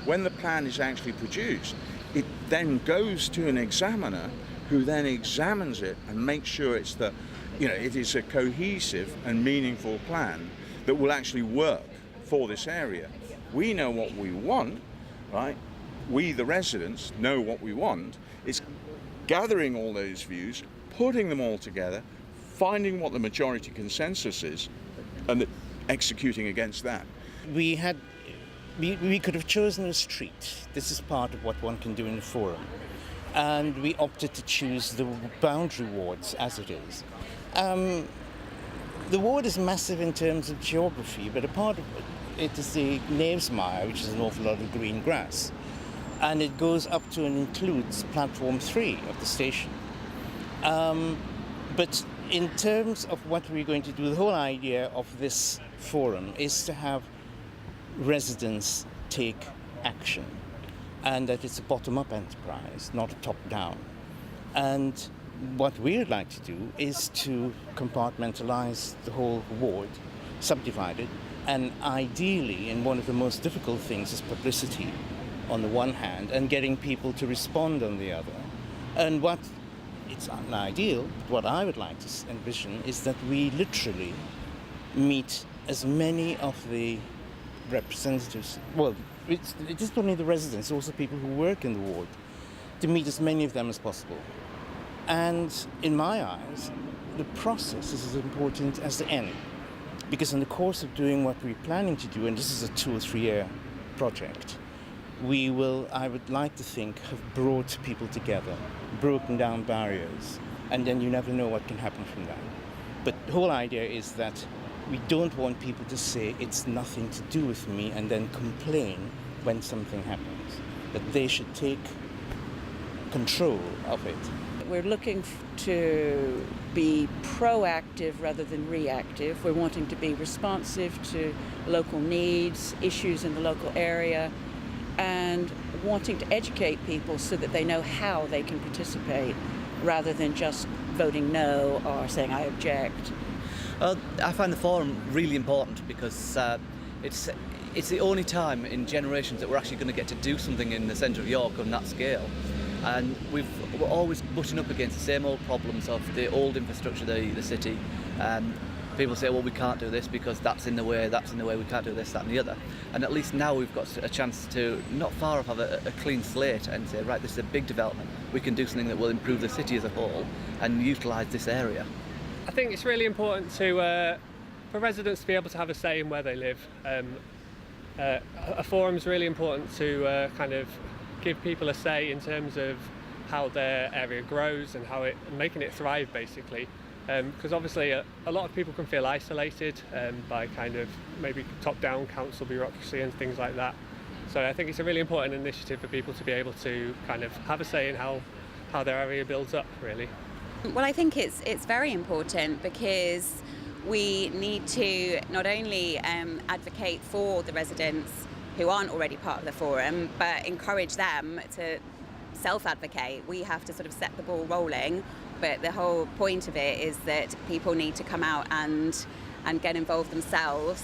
when the plan is actually produced, it then goes to an examiner who then examines it and makes sure it is a cohesive and meaningful plan that will actually work for this area. We know what we want, right? We, the residents, know what we want. It's gathering all those views, putting them all together, finding what the majority consensus is, and executing against that. We could have chosen a street. This is part of what one can do in the forum. And we opted to choose the boundary wards as it is. The ward is massive in terms of geography, but a part of it is the Knavesmire, which is an awful lot of green grass. And it goes up to and includes platform 3 of the station. But in terms of what we're going to do, the whole idea of this forum is to have residents take action, and that it's a bottom-up enterprise, not a top-down. And what we would like to do is to compartmentalize the whole ward, subdivide it, and ideally, and one of the most difficult things is publicity on the one hand, and getting people to respond on the other. And it's not ideal, but what I would like to envision is that we literally meet as many of the representatives, well, it's not only the residents, also people who work in the ward, to meet as many of them as possible. And in my eyes, the process is as important as the end, because in the course of doing what we're planning to do, and this is a 2 or 3 year project, I would like to think, have brought people together, broken down barriers, and then you never know what can happen from that. But the whole idea is that we don't want people to say it's nothing to do with me and then complain when something happens. That they should take control of it. We're looking to be proactive rather than reactive. We're wanting to be responsive to local needs, issues in the local area, and wanting to educate people so that they know how they can participate rather than just voting no or saying I object. I find the forum really important because it's the only time in generations that we're actually going to get to do something in the centre of York on that scale. And we're always butting up against the same old problems of the old infrastructure, the city. People say, well, we can't do this because that's in the way, we can't do this, that and the other. And at least now we've got a chance to, not far off, have a clean slate and say, right, this is a big development. We can do something that will improve the city as a whole and utilise this area. I think it's really important for residents to be able to have a say in where they live. A forum is really important to kind of give people a say in terms of how their area grows and making it thrive, basically. Because obviously a lot of people can feel isolated by kind of maybe top-down council bureaucracy and things like that. So I think it's a really important initiative for people to be able to kind of have a say in how their area builds up, really. Well, I think it's very important because we need to not only advocate for the residents who aren't already part of the forum, but encourage them to self-advocate. We have to sort of set the ball rolling, but the whole point of it is that people need to come out and get involved themselves.